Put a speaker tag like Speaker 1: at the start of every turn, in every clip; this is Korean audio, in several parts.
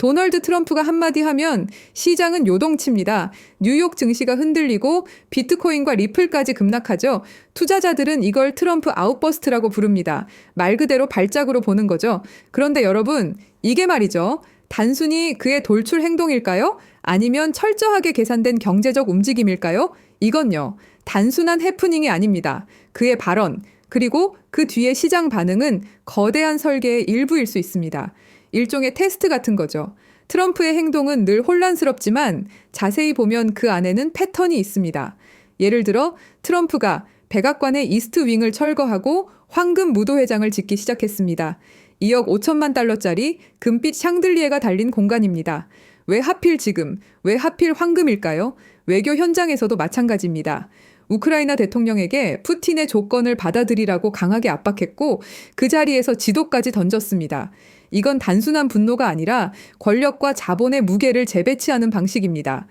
Speaker 1: 도널드 트럼프가 한마디 하면 시장은 요동칩니다. 뉴욕 증시가 흔들리고 비트코인과 리플까지 급락하죠. 투자자들은 이걸 트럼프 아웃버스트라고 부릅니다. 말 그대로 발작으로 보는 거죠. 그런데 여러분, 이게 말이죠. 단순히 그의 돌출 행동일까요? 아니면 철저하게 계산된 경제적 움직임일까요? 이건요, 단순한 해프닝이 아닙니다. 그의 발언, 그리고 그 뒤의 시장 반응은 거대한 설계의 일부일 수 있습니다. 일종의 테스트 같은 거죠. 트럼프의 행동은 늘 혼란스럽지만 자세히 보면 그 안에는 패턴이 있습니다. 예를 들어 트럼프가 백악관의 이스트 윙을 철거하고 황금 무도회장을 짓기 시작했습니다. 2억 5천만 달러짜리 금빛 샹들리에가 달린 공간입니다. 왜 하필 지금, 왜 하필 황금일까요? 외교 현장에서도 마찬가지입니다. 우크라이나 대통령에게 푸틴의 조건을 받아들이라고 강하게 압박했고 그 자리에서 지도까지 던졌습니다. 이건 단순한 분노가 아니라 권력과 자본의 무게를 재배치하는 방식입니다.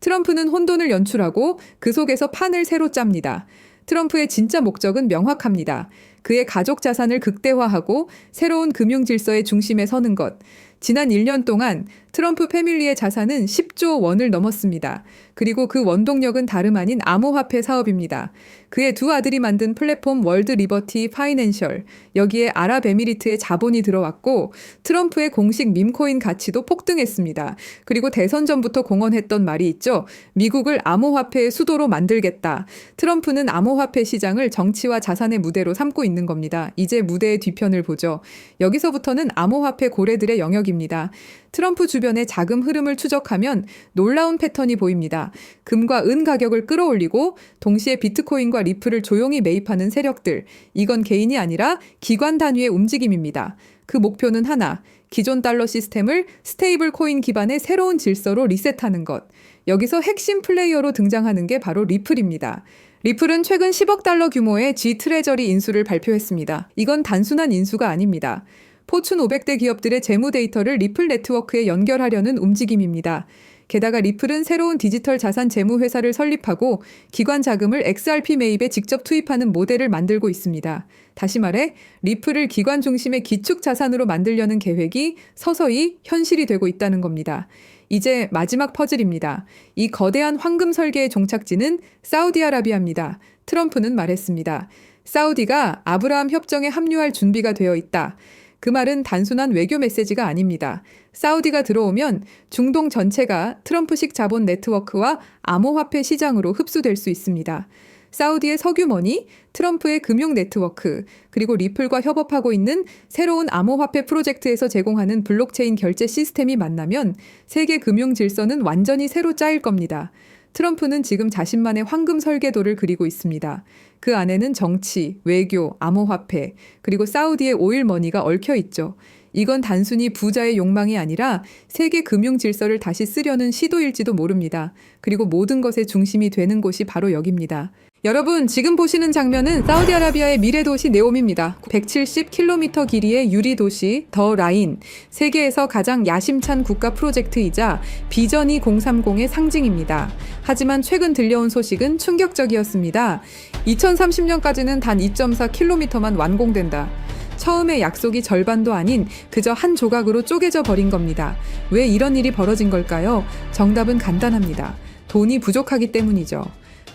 Speaker 1: 트럼프는 혼돈을 연출하고 그 속에서 판을 새로 짭니다. 트럼프의 진짜 목적은 명확합니다. 그의 가족 자산을 극대화하고 새로운 금융 질서의 중심에 서는 것. 지난 1년 동안 트럼프 패밀리의 자산은 10조 원을 넘었습니다. 그리고 그 원동력은 다름 아닌 암호화폐 사업입니다. 그의 두 아들이 만든 플랫폼 월드 리버티 파이낸셜, 여기에 아랍에미리트의 자본이 들어왔고 트럼프의 공식 밈코인 가치도 폭등했습니다. 그리고 대선 전부터 공언했던 말이 있죠. 미국을 암호화폐의 수도로 만들겠다. 트럼프는 암호화폐 시장을 정치와 자산의 무대로 삼고 있는 겁니다. 이제 무대의 뒤편을 보죠. 여기서부터는 암호화폐 고래들의 영역입니다. 트럼프 주변의 자금 흐름을 추적하면 놀라운 패턴이 보입니다. 금과 은 가격을 끌어올리고 동시에 비트코인과 리플을 조용히 매입하는 세력들. 이건 개인이 아니라 기관 단위의 움직임입니다. 그 목표는 하나, 기존 달러 시스템을 스테이블 코인 기반의 새로운 질서로 리셋하는 것. 여기서 핵심 플레이어로 등장하는 게 바로 리플입니다. 리플은 최근 10억 달러 규모의 G 트레저리 인수를 발표했습니다. 이건 단순한 인수가 아닙니다. 포춘 500대 기업들의 재무 데이터를 리플 네트워크에 연결하려는 움직임입니다. 게다가 리플은 새로운 디지털 자산 재무 회사를 설립하고 기관 자금을 XRP 매입에 직접 투입하는 모델을 만들고 있습니다. 다시 말해 리플을 기관 중심의 기축 자산으로 만들려는 계획이 서서히 현실이 되고 있다는 겁니다. 이제 마지막 퍼즐입니다. 이 거대한 황금 설계의 종착지는 사우디아라비아입니다. 트럼프는 말했습니다. 사우디가 아브라함 협정에 합류할 준비가 되어 있다. 그 말은 단순한 외교 메시지가 아닙니다. 사우디가 들어오면 중동 전체가 트럼프식 자본 네트워크와 암호화폐 시장으로 흡수될 수 있습니다. 사우디의 석유머니, 트럼프의 금융 네트워크, 그리고 리플과 협업하고 있는 새로운 암호화폐 프로젝트에서 제공하는 블록체인 결제 시스템이 만나면 세계 금융 질서는 완전히 새로 짜일 겁니다. 트럼프는 지금 자신만의 황금 설계도를 그리고 있습니다. 그 안에는 정치, 외교, 암호화폐, 그리고 사우디의 오일머니가 얽혀 있죠. 이건 단순히 부자의 욕망이 아니라 세계 금융 질서를 다시 쓰려는 시도일지도 모릅니다. 그리고 모든 것의 중심이 되는 곳이 바로 여기입니다. 여러분, 지금 보시는 장면은 사우디아라비아의 미래 도시 네옴입니다. 170km 길이의 유리 도시 더 라인, 세계에서 가장 야심찬 국가 프로젝트이자 비전 2030의 상징입니다. 하지만 최근 들려온 소식은 충격적이었습니다. 2030년까지는 단 2.4km만 완공된다. 처음의 약속이 절반도 아닌 그저 한 조각으로 쪼개져 버린 겁니다. 왜 이런 일이 벌어진 걸까요? 정답은 간단합니다. 돈이 부족하기 때문이죠.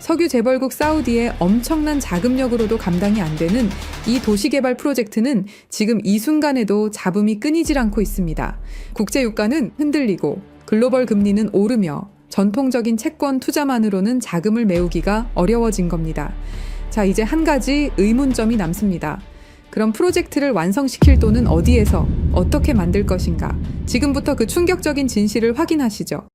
Speaker 1: 석유 재벌국 사우디의 엄청난 자금력으로도 감당이 안 되는 이 도시개발 프로젝트는 지금 이 순간에도 잡음이 끊이질 않고 있습니다. 국제유가는 흔들리고 글로벌 금리는 오르며 전통적인 채권 투자만으로는 자금을 메우기가 어려워진 겁니다. 자, 이제 한 가지 의문점이 남습니다. 그럼 프로젝트를 완성시킬 돈은 어디에서 어떻게 만들 것인가? 지금부터 그 충격적인 진실을 확인하시죠.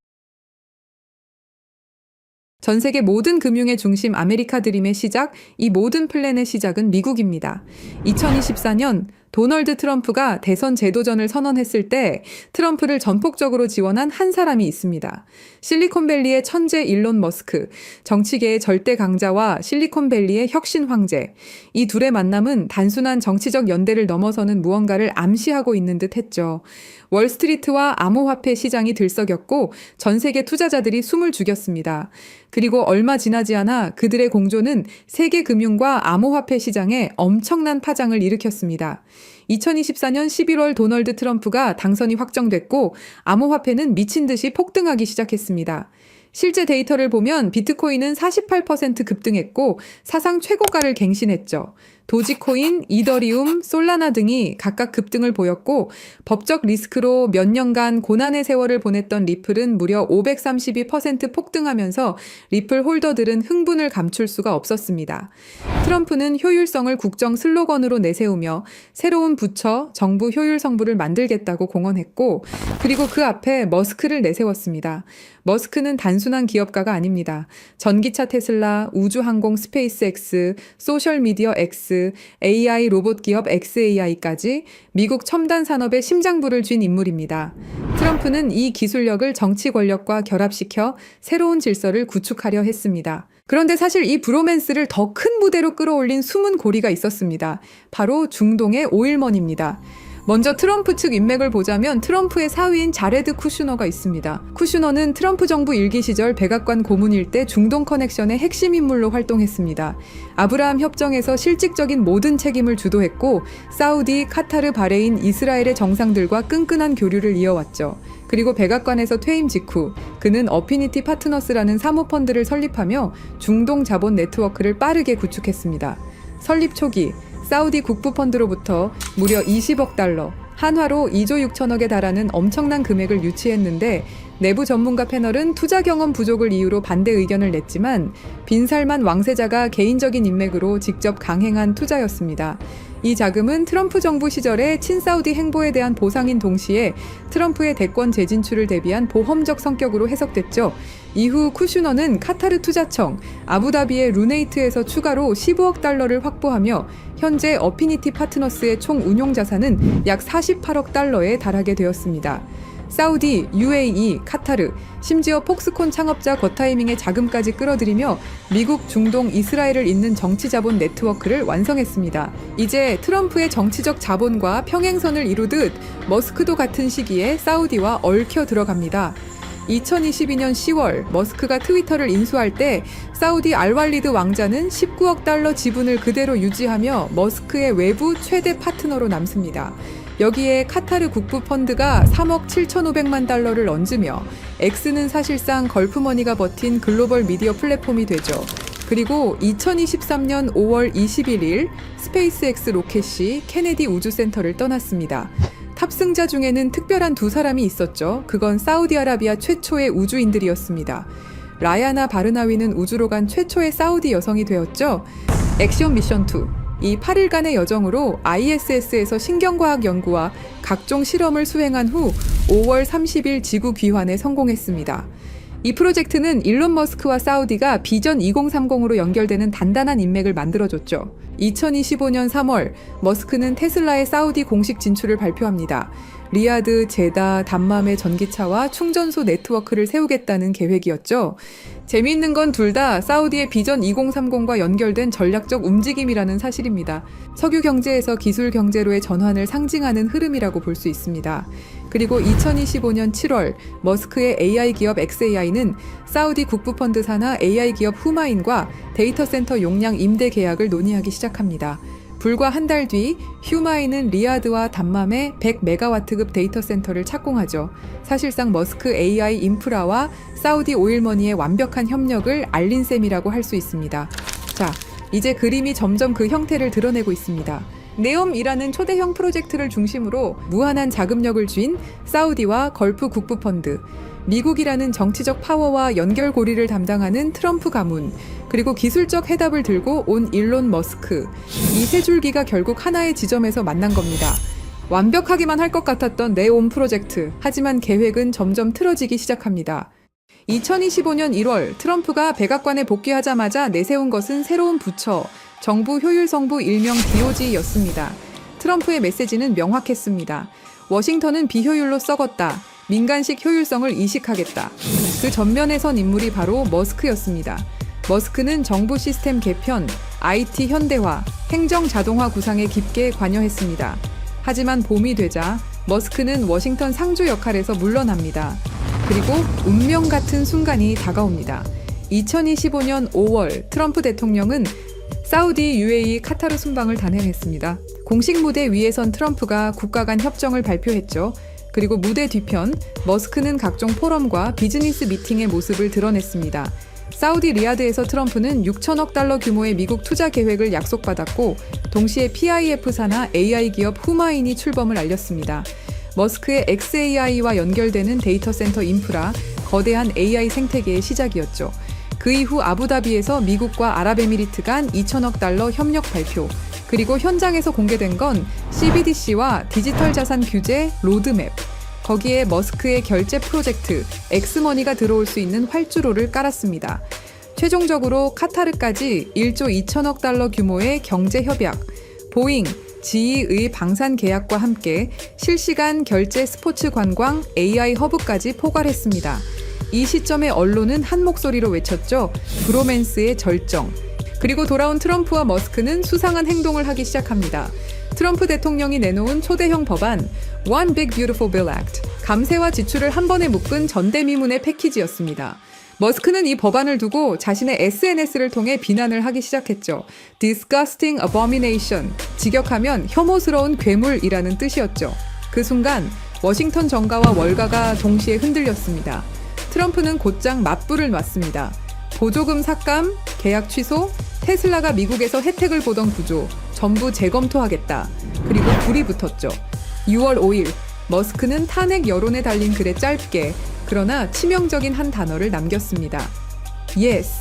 Speaker 1: 전 세계 모든 금융의 중심 아메리카 드림의 시작, 이 모든 플랜의 시작은 미국입니다. 2024년 도널드 트럼프가 대선 재도전을 선언했을 때 트럼프를 전폭적으로 지원한 한 사람이 있습니다. 실리콘밸리의 천재 일론 머스크, 정치계의 절대 강자와 실리콘밸리의 혁신 황제. 이 둘의 만남은 단순한 정치적 연대를 넘어서는 무언가를 암시하고 있는 듯 했죠. 월스트리트와 암호화폐 시장이 들썩였고 전 세계 투자자들이 숨을 죽였습니다. 그리고 얼마 지나지 않아 그들의 공조는 세계 금융과 암호화폐 시장에 엄청난 파장을 일으켰습니다. 2024년 11월 도널드 트럼프가 당선이 확정됐고 암호화폐는 미친 듯이 폭등하기 시작했습니다. 실제 데이터를 보면 비트코인은 48% 급등했고 사상 최고가를 갱신했죠. 도지코인, 이더리움, 솔라나 등이 각각 급등을 보였고 법적 리스크로 몇 년간 고난의 세월을 보냈던 리플은 무려 532% 폭등하면서 리플 홀더들은 흥분을 감출 수가 없었습니다. 트럼프는 효율성을 국정 슬로건으로 내세우며 새로운 부처, 정부 효율 성부를 만들겠다고 공언했고 그리고 그 앞에 머스크를 내세웠습니다. 머스크는 단순한 기업가가 아닙니다. 전기차 테슬라, 우주항공 스페이스X, 소셜미디어 X, AI 로봇 기업 xAI까지 미국 첨단 산업의 심장부를 쥔 인물입니다. 트럼프는 이 기술력을 정치 권력과 결합시켜 새로운 질서를 구축하려 했습니다. 그런데 사실 이 브로맨스를 더 큰 무대로 끌어올린 숨은 고리가 있었습니다. 바로 중동의 오일먼입니다. 먼저 트럼프 측 인맥을 보자면 트럼프의 사위인 자레드 쿠슈너가 있습니다. 쿠슈너는 트럼프 정부 일기 시절 백악관 고문일 때 중동 커넥션의 핵심 인물로 활동했습니다. 아브라함 협정에서 실질적인 모든 책임을 주도했고 사우디, 카타르, 바레인, 이스라엘의 정상들과 끈끈한 교류를 이어왔죠. 그리고 백악관에서 퇴임 직후 그는 어피니티 파트너스라는 사모펀드를 설립하며 중동 자본 네트워크를 빠르게 구축했습니다. 설립 초기 사우디 국부펀드로부터 무려 20억 달러, 한화로 2조 6천억에 달하는 엄청난 금액을 유치했는데 내부 전문가 패널은 투자 경험 부족을 이유로 반대 의견을 냈지만 빈살만 왕세자가 개인적인 인맥으로 직접 강행한 투자였습니다. 이 자금은 트럼프 정부 시절의 친사우디 행보에 대한 보상인 동시에 트럼프의 대권 재진출을 대비한 보험적 성격으로 해석됐죠. 이후 쿠슈너는 카타르 투자청, 아부다비의 루네이트에서 추가로 15억 달러를 확보하며 현재 어피니티 파트너스의 총 운용 자산은 약 48억 달러에 달하게 되었습니다. 사우디, UAE, 카타르, 심지어 폭스콘 창업자 거타이밍의 자금까지 끌어들이며 미국, 중동, 이스라엘을 잇는 정치 자본 네트워크를 완성했습니다. 이제 트럼프의 정치적 자본과 평행선을 이루듯 머스크도 같은 시기에 사우디와 얽혀 들어갑니다. 2022년 10월 머스크가 트위터를 인수할 때 사우디 알왈리드 왕자는 19억 달러 지분을 그대로 유지하며 머스크의 외부 최대 파트너로 남습니다. 여기에 카타르 국부펀드가 3억 7,500만 달러를 얹으며 X는 사실상 걸프머니가 버틴 글로벌 미디어 플랫폼이 되죠. 그리고 2023년 5월 21일 스페이스X 로켓이 케네디 우주센터를 떠났습니다. 탑승자 중에는 특별한 두 사람이 있었죠. 그건 사우디아라비아 최초의 우주인들이었습니다. 라야나 바르나위는 우주로 간 최초의 사우디 여성이 되었죠. 액션 미션 2. 이 8일간의 여정으로 ISS에서 신경과학 연구와 각종 실험을 수행한 후 5월 30일 지구 귀환에 성공했습니다. 이 프로젝트는 일론 머스크와 사우디가 비전 2030으로 연결되는 단단한 인맥을 만들어줬죠. 2025년 3월 머스크는 테슬라의 사우디 공식 진출을 발표합니다. 리야드, 제다, 담맘의 전기차와 충전소 네트워크를 세우겠다는 계획이었죠. 재미있는 건 둘 다 사우디의 비전 2030과 연결된 전략적 움직임이라는 사실입니다. 석유 경제에서 기술 경제로의 전환을 상징하는 흐름이라고 볼 수 있습니다. 그리고 2025년 7월 머스크의 AI 기업 xAI는 사우디 국부펀드 산하 AI 기업 후마인과 데이터 센터 용량 임대 계약을 논의하기 시작합니다. 불과 한 달 뒤 휴마인은 리야드와 담맘에 100메가와트급 데이터 센터를 착공하죠. 사실상 머스크 AI 인프라와 사우디 오일머니의 완벽한 협력을 알린 셈이라고 할 수 있습니다. 자, 이제 그림이 점점 그 형태를 드러내고 있습니다. 네옴이라는 초대형 프로젝트를 중심으로 무한한 자금력을 쥔 사우디와 걸프 국부펀드, 미국이라는 정치적 파워와 연결고리를 담당하는 트럼프 가문, 그리고 기술적 해답을 들고 온 일론 머스크, 이 세 줄기가 결국 하나의 지점에서 만난 겁니다. 완벽하기만 할 것 같았던 네옴 프로젝트, 하지만 계획은 점점 틀어지기 시작합니다. 2025년 1월 트럼프가 백악관에 복귀하자마자 내세운 것은 새로운 부처, 정부 효율성부 일명 DOG였습니다. 트럼프의 메시지는 명확했습니다. 워싱턴은 비효율로 썩었다. 민간식 효율성을 이식하겠다. 그 전면에 선 인물이 바로 머스크였습니다. 머스크는 정부 시스템 개편, IT 현대화, 행정 자동화 구상에 깊게 관여했습니다. 하지만 봄이 되자 머스크는 워싱턴 상주 역할에서 물러납니다. 그리고 운명 같은 순간이 다가옵니다. 2025년 5월 트럼프 대통령은 사우디, UAE, 카타르 순방을 단행했습니다. 공식 무대 위에선 트럼프가 국가 간 협정을 발표했죠. 그리고 무대 뒤편, 머스크는 각종 포럼과 비즈니스 미팅의 모습을 드러냈습니다. 사우디 리야드에서 트럼프는 6천억 달러 규모의 미국 투자 계획을 약속받았고 동시에 PIF 산하 AI 기업 후마인이 출범을 알렸습니다. 머스크의 XAI와 연결되는 데이터 센터 인프라, 거대한 AI 생태계의 시작이었죠. 그 이후 아부다비에서 미국과 아랍에미리트 간 2천억 달러 협력 발표, 그리고 현장에서 공개된 건 CBDC와 디지털 자산 규제 로드맵, 거기에 머스크의 결제 프로젝트 엑스머니가 들어올 수 있는 활주로를 깔았습니다. 최종적으로 카타르까지 1조 2천억 달러 규모의 경제 협약, 보잉, GE의 방산 계약과 함께 실시간 결제 스포츠 관광 AI 허브까지 포괄했습니다. 이 시점에 언론은 한 목소리로 외쳤죠. 브로맨스의 절정. 그리고 돌아온 트럼프와 머스크는 수상한 행동을 하기 시작합니다. 트럼프 대통령이 내놓은 초대형 법안 One Big Beautiful Bill Act, 감세와 지출을 한 번에 묶은 전대미문의 패키지였습니다. 머스크는 이 법안을 두고 자신의 SNS를 통해 비난을 하기 시작했죠. Disgusting abomination, 직역하면 혐오스러운 괴물이라는 뜻이었죠. 그 순간 워싱턴 정가와 월가가 동시에 흔들렸습니다. 트럼프는 곧장 맞불을 놨습니다. 보조금 삭감, 계약 취소, 테슬라가 미국에서 혜택을 보던 구조 전부 재검토하겠다. 그리고 불이 붙었죠. 6월 5일 머스크는 탄핵 여론에 달린 글에 짧게 그러나 치명적인 한 단어를 남겼습니다. Yes.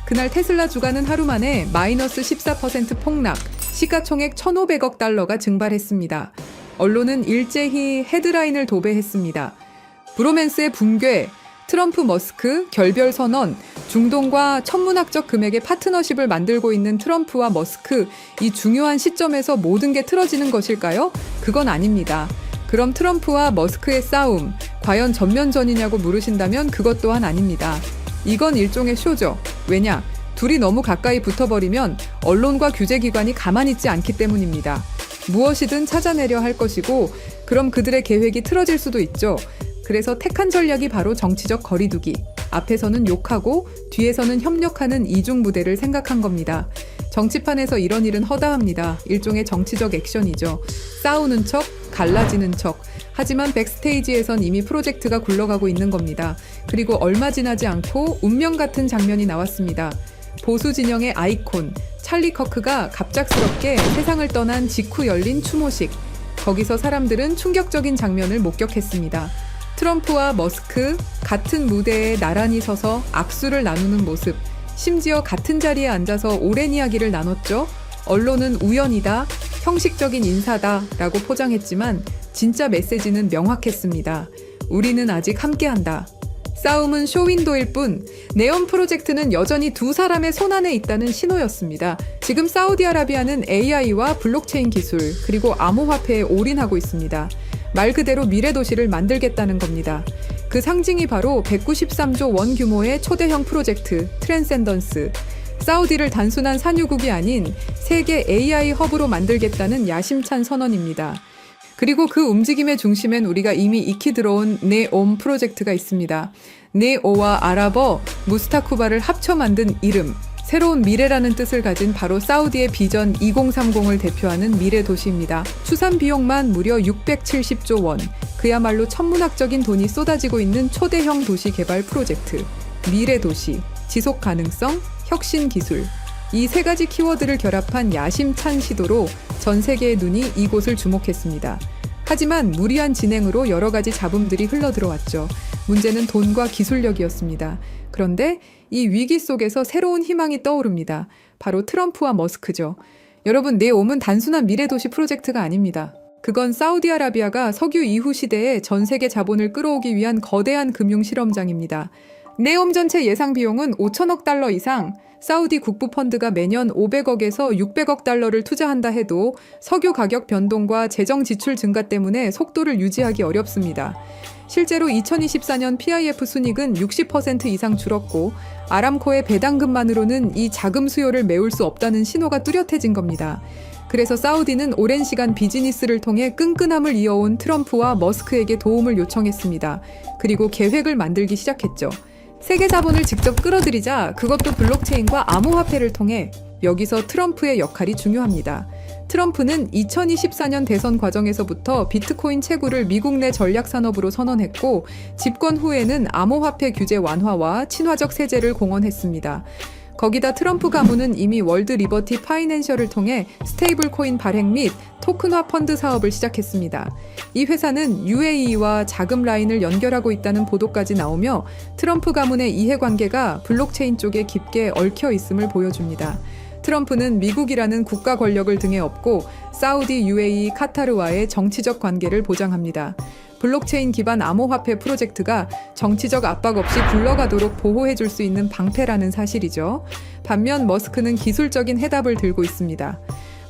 Speaker 1: 그날 테슬라 주가는 하루 만에 마이너스 14% 폭락, 시가총액 1,500억 달러가 증발했습니다. 언론은 일제히 헤드라인을 도배했습니다. 브로맨스의 붕괴, 트럼프 머스크 결별 선언, 중동과 천문학적 금액의 파트너십을 만들고 있는 트럼프와 머스크, 이 중요한 시점에서 모든 게 틀어지는 것일까요? 그건 아닙니다. 그럼 트럼프와 머스크의 싸움, 과연 전면전이냐고 물으신다면 그것 또한 아닙니다. 이건 일종의 쇼죠. 왜냐? 둘이 너무 가까이 붙어버리면 언론과 규제기관이 가만히 있지 않기 때문입니다. 무엇이든 찾아내려 할 것이고, 그럼 그들의 계획이 틀어질 수도 있죠. 그래서 택한 전략이 바로 정치적 거리두기. 앞에서는 욕하고 뒤에서는 협력하는 이중무대를 생각한 겁니다. 정치판에서 이런 일은 허다합니다. 일종의 정치적 액션이죠. 싸우는 척, 갈라지는 척. 하지만 백스테이지에선 이미 프로젝트가 굴러가고 있는 겁니다. 그리고 얼마 지나지 않고 운명 같은 장면이 나왔습니다. 보수 진영의 아이콘, 찰리 커크가 갑작스럽게 세상을 떠난 직후 열린 추모식. 거기서 사람들은 충격적인 장면을 목격했습니다. 트럼프와 머스크 같은 무대에 나란히 서서 악수를 나누는 모습, 심지어 같은 자리에 앉아서 오랜 이야기를 나눴죠. 언론은 우연이다, 형식적인 인사다 라고 포장했지만 진짜 메시지는 명확했습니다. 우리는 아직 함께한다. 싸움은 쇼윈도일 뿐 네온 프로젝트는 여전히 두 사람의 손안에 있다는 신호였습니다. 지금 사우디아라비아는 AI와 블록체인 기술 그리고 암호화폐에 올인하고 있습니다. 말 그대로 미래 도시를 만들겠다는 겁니다. 그 상징이 바로 193조 원 규모의 초대형 프로젝트 트랜센던스. 사우디를 단순한 산유국이 아닌 세계 AI 허브로 만들겠다는 야심찬 선언입니다. 그리고 그 움직임의 중심엔 우리가 이미 익히 들어온 네옴 프로젝트가 있습니다. 네오와 아랍어 무스타쿠바를 합쳐 만든 이름, 새로운 미래라는 뜻을 가진 바로 사우디의 비전 2030을 대표하는 미래 도시입니다. 추산 비용만 무려 670조 원, 그야말로 천문학적인 돈이 쏟아지고 있는 초대형 도시 개발 프로젝트. 미래 도시, 지속 가능성, 혁신 기술. 이 세 가지 키워드를 결합한 야심찬 시도로 전 세계의 눈이 이곳을 주목했습니다. 하지만 무리한 진행으로 여러 가지 잡음들이 흘러들어왔죠. 문제는 돈과 기술력이었습니다. 그런데 이 위기 속에서 새로운 희망이 떠오릅니다. 바로 트럼프와 머스크죠. 여러분, 네옴은 단순한 미래도시 프로젝트가 아닙니다. 그건 사우디아라비아가 석유 이후 시대에 전 세계 자본을 끌어오기 위한 거대한 금융 실험장입니다. 네옴 전체 예상 비용은 5천억 달러 이상, 사우디 국부 펀드가 매년 500억에서 600억 달러를 투자한다 해도 석유 가격 변동과 재정 지출 증가 때문에 속도를 유지하기 어렵습니다. 실제로 2024년 PIF 순이익은 60% 이상 줄었고 아람코의 배당금만으로는 이 자금 수요를 메울 수 없다는 신호가 뚜렷해진 겁니다. 그래서 사우디는 오랜 시간 비즈니스를 통해 끈끈함을 이어온 트럼프와 머스크에게 도움을 요청했습니다. 그리고 계획을 만들기 시작했죠. 세계 자본을 직접 끌어들이자 그것도 블록체인과 암호화폐를 통해 여기서 트럼프의 역할이 중요합니다. 트럼프는 2024년 대선 과정에서부터 비트코인 채굴을 미국 내 전략 산업으로 선언했고 집권 후에는 암호화폐 규제 완화와 친화적 세제를 공언했습니다. 거기다 트럼프 가문은 이미 월드 리버티 파이낸셜을 통해 스테이블 코인 발행 및 토큰화 펀드 사업을 시작했습니다. 이 회사는 UAE와 자금 라인을 연결하고 있다는 보도까지 나오며 트럼프 가문의 이해관계가 블록체인 쪽에 깊게 얽혀 있음을 보여줍니다. 트럼프는 미국이라는 국가 권력을 등에 업고 사우디, UAE, 카타르와의 정치적 관계를 보장합니다. 블록체인 기반 암호화폐 프로젝트가 정치적 압박 없이 굴러가도록 보호해줄 수 있는 방패라는 사실이죠. 반면 머스크는 기술적인 해답을 들고 있습니다.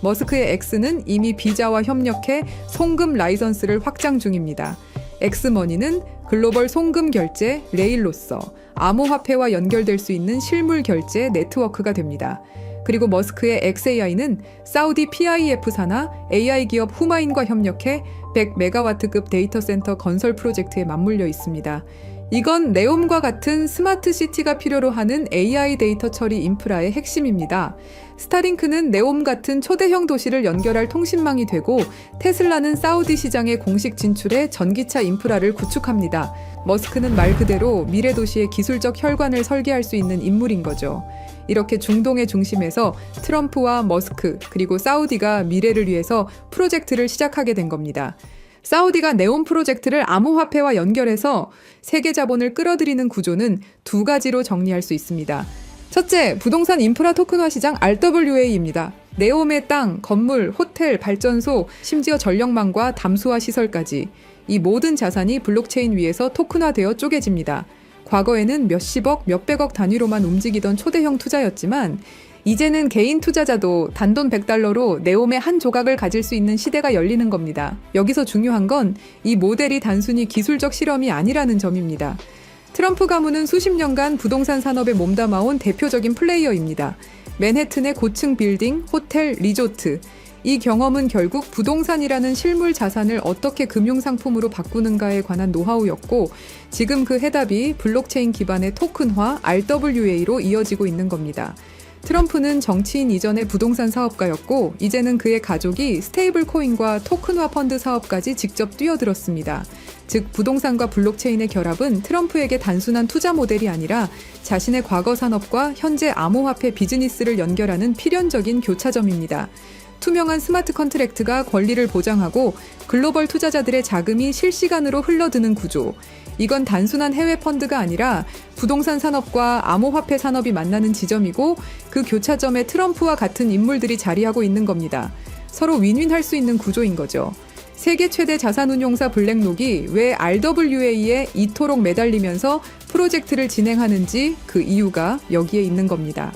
Speaker 1: 머스크의 X는 이미 비자와 협력해 송금 라이선스를 확장 중입니다. 엑스머니는 글로벌 송금 결제 레일로서 암호화폐와 연결될 수 있는 실물 결제 네트워크가 됩니다. 그리고 머스크의 XAI는 사우디 PIF 산하 AI 기업 후마인과 협력해 100메가와트급 데이터 센터 건설 프로젝트에 맞물려 있습니다. 이건 네옴과 같은 스마트 시티가 필요로 하는 AI 데이터 처리 인프라의 핵심입니다. 스타링크는 네옴 같은 초대형 도시를 연결할 통신망이 되고 테슬라는 사우디 시장의 공식 진출에 전기차 인프라를 구축합니다. 머스크는 말 그대로 미래 도시의 기술적 혈관을 설계할 수 있는 인물인 거죠. 이렇게 중동의 중심에서 트럼프와 머스크 그리고 사우디가 미래를 위해서 프로젝트를 시작하게 된 겁니다. 사우디가 네온 프로젝트를 암호화폐와 연결해서 세계 자본을 끌어들이는 구조는 두 가지로 정리할 수 있습니다. 첫째, 부동산 인프라 토큰화 시장 RWA입니다. 네옴의 땅, 건물, 호텔, 발전소, 심지어 전력망과 담수화 시설까지 이 모든 자산이 블록체인 위에서 토큰화되어 쪼개집니다. 과거에는 몇십억, 몇백억 단위로만 움직이던 초대형 투자였지만 이제는 개인 투자자도 단돈 $100로 네옴의 한 조각을 가질 수 있는 시대가 열리는 겁니다. 여기서 중요한 건 이 모델이 단순히 기술적 실험이 아니라는 점입니다. 트럼프 가문은 수십 년간 부동산 산업에 몸담아온 대표적인 플레이어입니다. 맨해튼의 고층 빌딩, 호텔, 리조트. 이 경험은 결국 부동산이라는 실물 자산을 어떻게 금융상품으로 바꾸는가에 관한 노하우였고 지금 그 해답이 블록체인 기반의 토큰화 RWA로 이어지고 있는 겁니다. 트럼프는 정치인 이전의 부동산 사업가였고 이제는 그의 가족이 스테이블 코인과 토큰화 펀드 사업까지 직접 뛰어들었습니다. 즉 부동산과 블록체인의 결합은 트럼프에게 단순한 투자 모델이 아니라 자신의 과거 산업과 현재 암호화폐 비즈니스를 연결하는 필연적인 교차점입니다. 투명한 스마트 컨트랙트가 권리를 보장하고 글로벌 투자자들의 자금이 실시간으로 흘러드는 구조. 이건 단순한 해외 펀드가 아니라 부동산 산업과 암호화폐 산업이 만나는 지점이고 그 교차점에 트럼프와 같은 인물들이 자리하고 있는 겁니다. 서로 윈윈할 수 있는 구조인 거죠. 세계 최대 자산운용사 블랙록이 왜 RWA에 이토록 매달리면서 프로젝트를 진행하는지 그 이유가 여기에 있는 겁니다.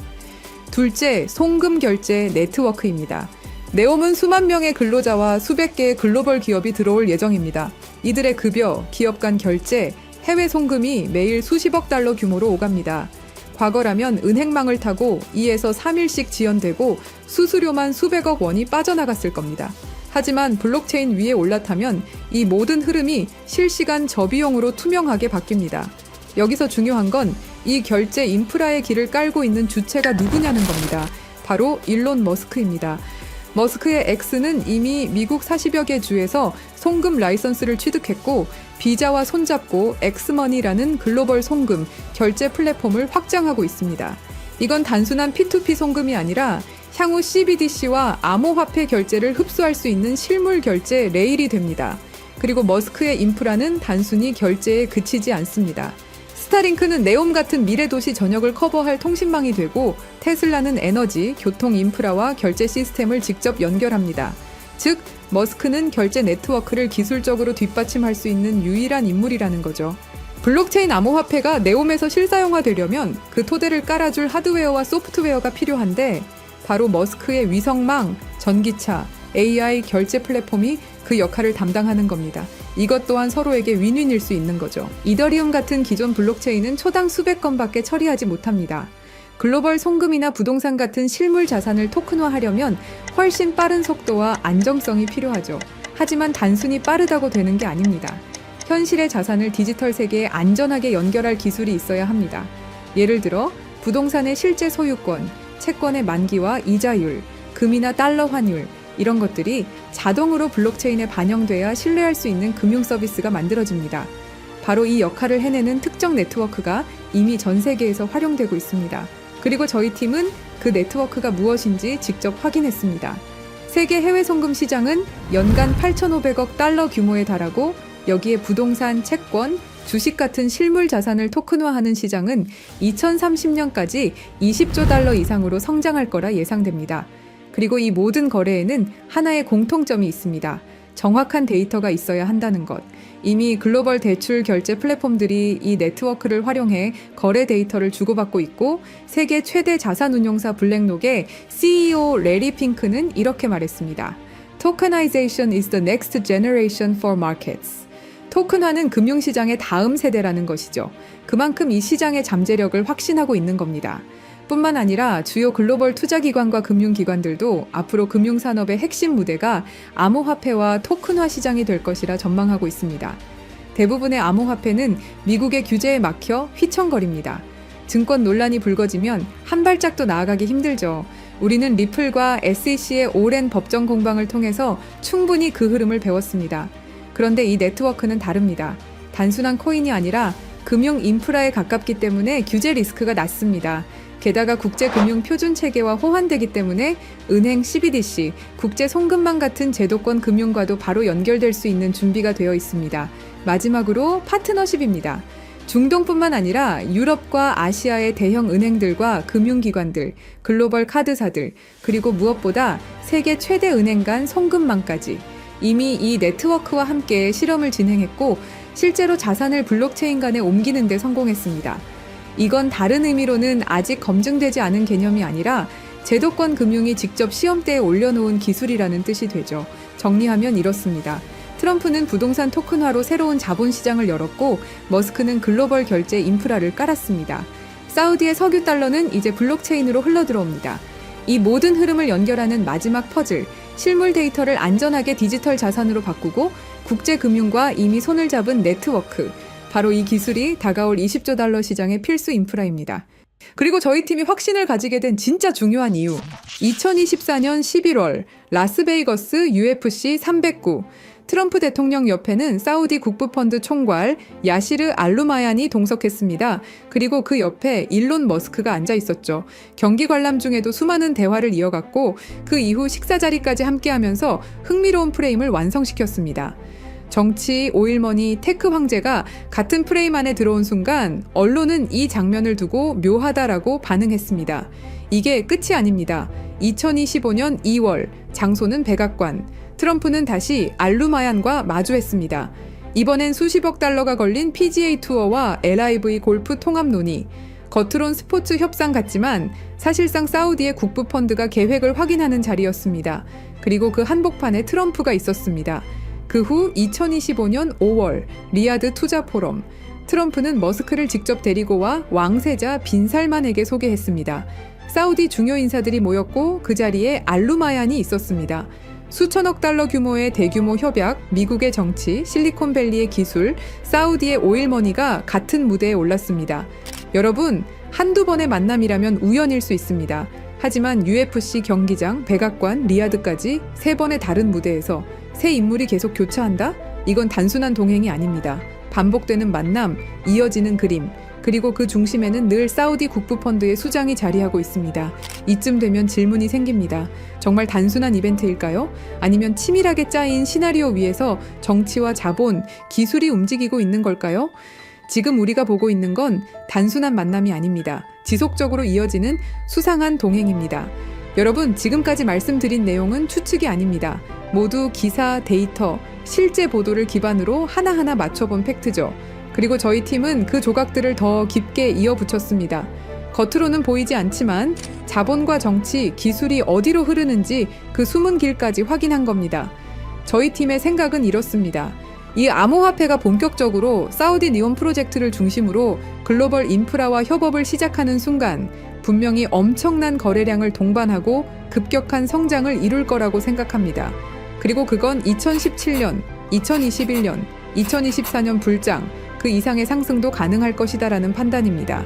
Speaker 1: 둘째, 송금 결제 네트워크입니다. 네옴은 수만 명의 근로자와 수백 개의 글로벌 기업이 들어올 예정입니다. 이들의 급여, 기업 간 결제, 해외 송금이 매일 수십억 달러 규모로 오갑니다. 과거라면 은행망을 타고 2에서 3일씩 지연되고 수수료만 수백억 원이 빠져나갔을 겁니다. 하지만 블록체인 위에 올라타면 이 모든 흐름이 실시간 저비용으로 투명하게 바뀝니다. 여기서 중요한 건 이 결제 인프라의 길을 깔고 있는 주체가 누구냐는 겁니다. 바로 일론 머스크입니다. 머스크의 X는 이미 미국 40여 개 주에서 송금 라이선스를 취득했고 비자와 손잡고 엑스머니라는 글로벌 송금, 결제 플랫폼을 확장하고 있습니다. 이건 단순한 P2P 송금이 아니라 향후 CBDC와 암호화폐 결제를 흡수할 수 있는 실물 결제 레일이 됩니다. 그리고 머스크의 인프라는 단순히 결제에 그치지 않습니다. 스타링크는 네옴 같은 미래 도시 전역을 커버할 통신망이 되고 테슬라는 에너지, 교통 인프라와 결제 시스템을 직접 연결합니다. 즉, 머스크는 결제 네트워크를 기술적으로 뒷받침할 수 있는 유일한 인물이라는 거죠. 블록체인 암호화폐가 네옴에서 실사용화되려면 그 토대를 깔아줄 하드웨어와 소프트웨어가 필요한데 바로 머스크의 위성망, 전기차, AI 결제 플랫폼이 그 역할을 담당하는 겁니다. 이것 또한 서로에게 윈윈일 수 있는 거죠. 이더리움 같은 기존 블록체인은 초당 수백 건밖에 처리하지 못합니다. 글로벌 송금이나 부동산 같은 실물 자산을 토큰화하려면 훨씬 빠른 속도와 안정성이 필요하죠. 하지만 단순히 빠르다고 되는 게 아닙니다. 현실의 자산을 디지털 세계에 안전하게 연결할 기술이 있어야 합니다. 예를 들어 부동산의 실제 소유권, 채권의 만기와 이자율, 금이나 달러 환율, 이런 것들이 자동으로 블록체인에 반영돼야 신뢰할 수 있는 금융 서비스가 만들어집니다. 바로 이 역할을 해내는 특정 네트워크가 이미 전 세계에서 활용되고 있습니다. 그리고 저희 팀은 그 네트워크가 무엇인지 직접 확인했습니다. 세계 해외 송금 시장은 연간 8,500억 달러 규모에 달하고 여기에 부동산, 채권, 주식 같은 실물 자산을 토큰화하는 시장은 2030년까지 20조 달러 이상으로 성장할 거라 예상됩니다. 그리고 이 모든 거래에는 하나의 공통점이 있습니다. 정확한 데이터가 있어야 한다는 것. 이미 글로벌 대출 결제 플랫폼들이 이 네트워크를 활용해 거래 데이터를 주고받고 있고 세계 최대 자산운용사 블랙록의 CEO 레리 핑크는 이렇게 말했습니다. Tokenization is the next generation for markets. 토큰화는 금융시장의 다음 세대라는 것이죠. 그만큼 이 시장의 잠재력을 확신하고 있는 겁니다. 뿐만 아니라 주요 글로벌 투자기관과 금융기관들도 앞으로 금융산업의 핵심 무대가 암호화폐와 토큰화 시장이 될 것이라 전망하고 있습니다. 대부분의 암호화폐는 미국의 규제에 막혀 휘청거립니다. 증권 논란이 불거지면 한 발짝도 나아가기 힘들죠. 우리는 리플과 SEC의 오랜 법정 공방을 통해서 충분히 그 흐름을 배웠습니다. 그런데 이 네트워크는 다릅니다. 단순한 코인이 아니라 금융 인프라에 가깝기 때문에 규제 리스크가 낮습니다. 게다가 국제금융표준체계와 호환되기 때문에 은행 CBDC, 국제송금망 같은 제도권 금융과도 바로 연결될 수 있는 준비가 되어 있습니다. 마지막으로 파트너십입니다. 중동뿐만 아니라 유럽과 아시아의 대형 은행들과 금융기관들, 글로벌 카드사들, 그리고 무엇보다 세계 최대 은행 간 송금망까지 이미 이 네트워크와 함께 실험을 진행했고 실제로 자산을 블록체인 간에 옮기는 데 성공했습니다. 이건 다른 의미로는 아직 검증되지 않은 개념이 아니라 제도권 금융이 직접 시험대에 올려놓은 기술이라는 뜻이 되죠. 정리하면 이렇습니다. 트럼프는 부동산 토큰화로 새로운 자본시장을 열었고 머스크는 글로벌 결제 인프라를 깔았습니다. 사우디의 석유 달러는 이제 블록체인으로 흘러들어옵니다. 이 모든 흐름을 연결하는 마지막 퍼즐, 실물 데이터를 안전하게 디지털 자산으로 바꾸고 국제금융과 이미 손을 잡은 네트워크, 바로 이 기술이 다가올 20조 달러 시장의 필수 인프라입니다. 그리고 저희 팀이 확신을 가지게 된 진짜 중요한 이유. 2024년 11월 라스베이거스 UFC 309. 트럼프 대통령 옆에는 사우디 국부펀드 총괄 야시르 알루마얀이 동석했습니다. 그리고 그 옆에 일론 머스크가 앉아 있었죠. 경기 관람 중에도 수많은 대화를 이어갔고 그 이후 식사 자리까지 함께하면서 흥미로운 프레임을 완성시켰습니다. 정치, 오일머니, 테크 황제가 같은 프레임 안에 들어온 순간 언론은 이 장면을 두고 묘하다라고 반응했습니다. 이게 끝이 아닙니다. 2025년 2월, 장소는 백악관. 트럼프는 다시 알루마얀과 마주했습니다. 이번엔 수십억 달러가 걸린 PGA 투어와 LIV 골프 통합 논의. 겉으론 스포츠 협상 같지만 사실상 사우디의 국부펀드가 계획을 확인하는 자리였습니다. 그리고 그 한복판에 트럼프가 있었습니다. 그 후 2025년 5월 리야드 투자 포럼. 트럼프는 머스크를 직접 데리고 와 왕세자 빈 살만에게 소개했습니다. 사우디 중요 인사들이 모였고 그 자리에 알루마얀이 있었습니다. 수천억 달러 규모의 대규모 협약, 미국의 정치, 실리콘밸리의 기술, 사우디의 오일머니가 같은 무대에 올랐습니다. 여러분, 한두 번의 만남이라면 우연일 수 있습니다. 하지만 UFC 경기장, 백악관, 리야드까지 3번의 다른 무대에서 새 인물이 계속 교차한다? 이건 단순한 동행이 아닙니다. 반복되는 만남, 이어지는 그림, 그리고 그 중심에는 늘 사우디 국부펀드의 수장이 자리하고 있습니다. 이쯤 되면 질문이 생깁니다. 정말 단순한 이벤트일까요? 아니면 치밀하게 짜인 시나리오 위에서 정치와 자본, 기술이 움직이고 있는 걸까요? 지금 우리가 보고 있는 건 단순한 만남이 아닙니다. 지속적으로 이어지는 수상한 동행입니다. 여러분, 지금까지 말씀드린 내용은 추측이 아닙니다. 모두 기사, 데이터, 실제 보도를 기반으로 하나하나 맞춰본 팩트죠. 그리고 저희 팀은 그 조각들을 더 깊게 이어붙였습니다. 겉으로는 보이지 않지만 자본과 정치, 기술이 어디로 흐르는지 그 숨은 길까지 확인한 겁니다. 저희 팀의 생각은 이렇습니다. 이 암호화폐가 본격적으로 사우디 니온 프로젝트를 중심으로 글로벌 인프라와 협업을 시작하는 순간 분명히 엄청난 거래량을 동반하고 급격한 성장을 이룰 거라고 생각합니다. 그리고 그건 2017년, 2021년, 2024년 불장, 그 이상의 상승도 가능할 것이다라는 판단입니다.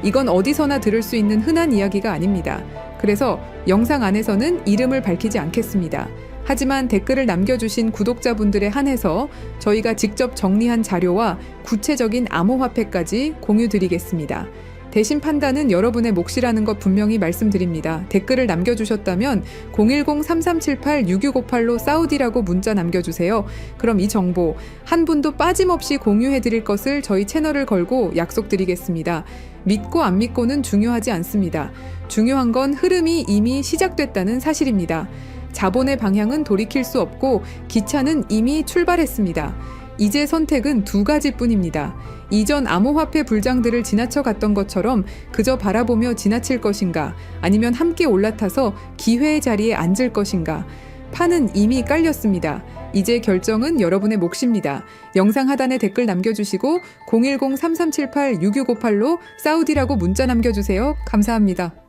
Speaker 1: 이건 어디서나 들을 수 있는 흔한 이야기가 아닙니다. 그래서 영상 안에서는 이름을 밝히지 않겠습니다. 하지만 댓글을 남겨주신 구독자분들에 한해서 저희가 직접 정리한 자료와 구체적인 암호화폐까지 공유드리겠습니다. 대신 판단은 여러분의 몫이라는 것 분명히 말씀드립니다. 댓글을 남겨주셨다면 010-3378-6658로 사우디라고 문자 남겨주세요. 그럼 이 정보 한 분도 빠짐없이 공유해드릴 것을 저희 채널을 걸고 약속드리겠습니다. 믿고 안 믿고는 중요하지 않습니다. 중요한 건 흐름이 이미 시작됐다는 사실입니다. 자본의 방향은 돌이킬 수 없고 기차는 이미 출발했습니다. 이제 선택은 두 가지뿐입니다. 이전 암호화폐 불장들을 지나쳐 갔던 것처럼 그저 바라보며 지나칠 것인가, 아니면 함께 올라타서 기회의 자리에 앉을 것인가. 판은 이미 깔렸습니다. 이제 결정은 여러분의 몫입니다. 영상 하단에 댓글 남겨주시고 010-3378-6658로 사우디라고 문자 남겨주세요. 감사합니다.